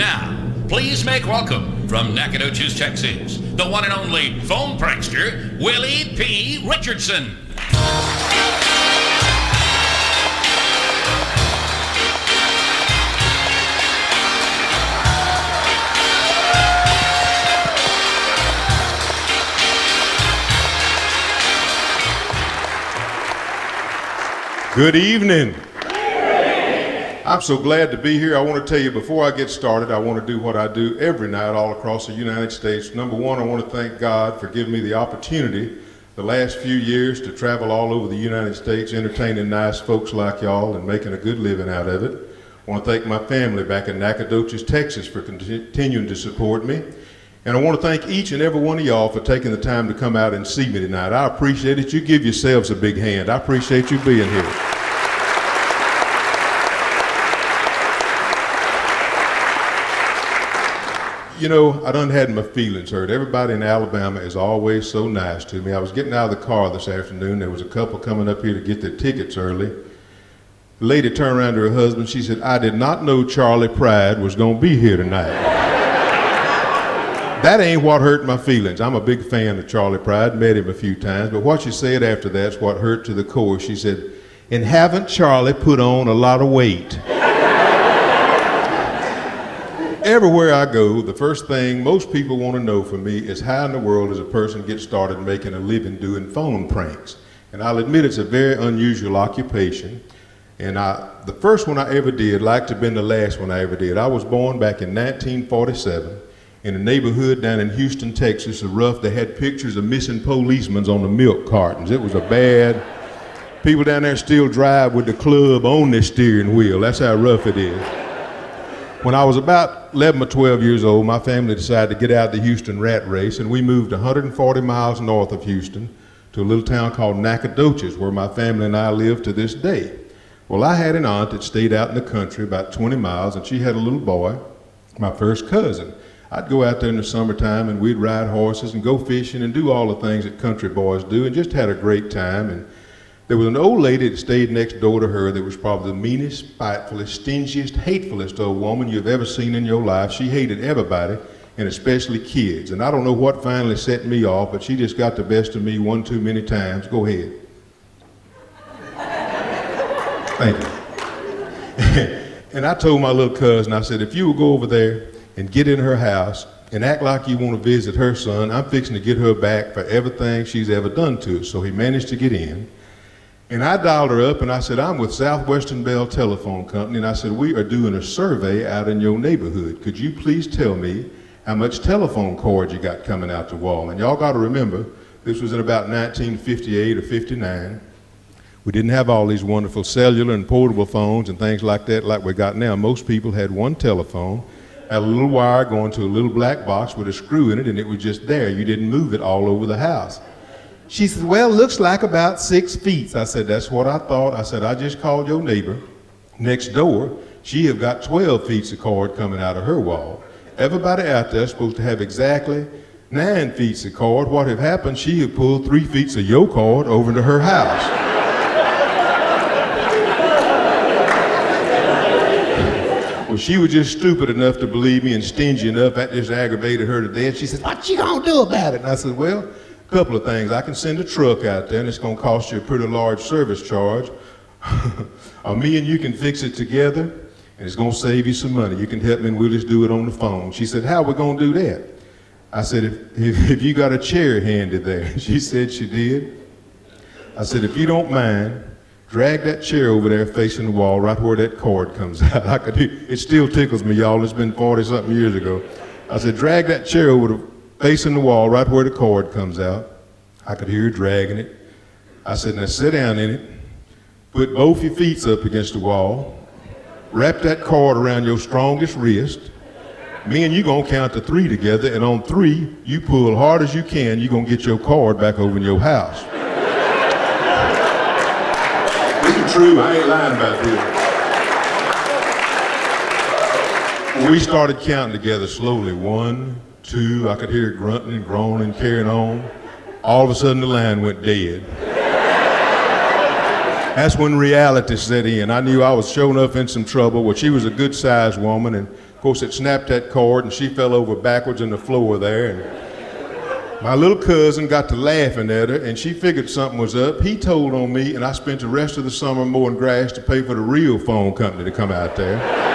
Now, please make welcome from Nacogdoches, Texas, the one and only phone prankster, Willie P. Richardson. Good evening. I'm so glad to be here. I want to tell you, before I get started, I want to do what I do every night all across the United States. Number one, I want to thank God for giving me the opportunity the last few years to travel all over the United States, entertaining nice folks like y'all and making a good living out of it. I want to thank my family back in Nacogdoches, Texas for continuing to support me. And I want to thank each and every one of y'all for taking the time to come out and see me tonight. I appreciate it. You give yourselves a big hand. I appreciate you being here. You know, I done had my feelings hurt. Everybody in Alabama is always so nice to me. I was getting out of the car this afternoon. There was a couple coming up here to get their tickets early. The lady turned around to her husband. She said, "I did not know Charlie Pride was going to be here tonight." That ain't what hurt my feelings. I'm a big fan of Charlie Pride, met him a few times, but what she said after that's what hurt to the core. She said, "And haven't Charlie put on a lot of weight?" Everywhere I go, the first thing most people want to know from me is how in the world does a person get started making a living doing phone pranks? And I'll admit it's a very unusual occupation. And the first one I ever did, like to have been the last one I ever did. I was born back in 1947 in a neighborhood down in Houston, Texas, so rough they had pictures of missing policemen on the milk cartons. It was a bad. People down there still drive with the club on their steering wheel. That's how rough it is. When I was about 11 or 12 years old, my family decided to get out of the Houston rat race, and we moved 140 miles north of Houston to a little town called Nacogdoches, where my family and I live to this day. Well, I had an aunt that stayed out in the country about 20 miles, and she had a little boy, my first cousin. I'd go out there in the summertime, and we'd ride horses and go fishing and do all the things that country boys do, and just had a great time. And there was an old lady that stayed next door to her that was probably the meanest, spitefulest, stingiest, hatefulest old woman you've ever seen in your life. She hated everybody, and especially kids. And I don't know what finally set me off, but she just got the best of me one too many times. Go ahead. Thank you. And I told my little cousin, I said, if you would go over there and get in her house and act like you want to visit her son, I'm fixing to get her back for everything she's ever done to us. So he managed to get in. And I dialed her up and I said, I'm with Southwestern Bell Telephone Company, and I said, we are doing a survey out in your neighborhood. Could you please tell me how much telephone cord you got coming out the wall? And y'all got to remember, this was in about 1958 or 59. We didn't have all these wonderful cellular and portable phones and things like that like we got now. Most people had one telephone, had a little wire going to a little black box with a screw in it, and it was just there. You didn't move it all over the house. She said, well, looks like about 6 feet. I said, that's what I thought. I said, I just called your neighbor next door. She have got 12 feet of cord coming out of her wall. Everybody out there is supposed to have exactly 9 feet of cord. What have happened, she have pulled 3 feet of your cord over into her house. Well, she was just stupid enough to believe me and stingy enough. That just aggravated her to death. She said, what you gonna do about it? And I said, well, couple of things. I can send a truck out there and it's going to cost you a pretty large service charge. Or me and you can fix it together and it's going to save you some money. You can help me and we'll just do it on the phone. She said, how are we going to do that? I said, if you got a chair handy there. She said she did. I said, if you don't mind, drag that chair over there facing the wall right where that cord comes out. It still tickles me, y'all. It's been 40-something years ago. I said, drag that chair over facing the wall right where the cord comes out. I could hear her dragging it. I said, now sit down in it, put both your feet up against the wall, wrap that cord around your strongest wrist. Me and you gonna count to 3 together, and on 3, you pull hard as you can, you gonna get your cord back over in your house. This is true, I ain't lying about this. We started counting together slowly, 1, 2, I could hear it grunting and groaning and carrying on. All of a sudden the line went dead. That's when reality set in. I knew I was sure enough in some trouble. Well, she was a good sized woman, and course, it snapped that cord, and she fell over backwards in the floor there. And my little cousin got to laughing at her, and she figured something was up. He told on me, and I spent the rest of the summer mowing grass to pay for the real phone company to come out there.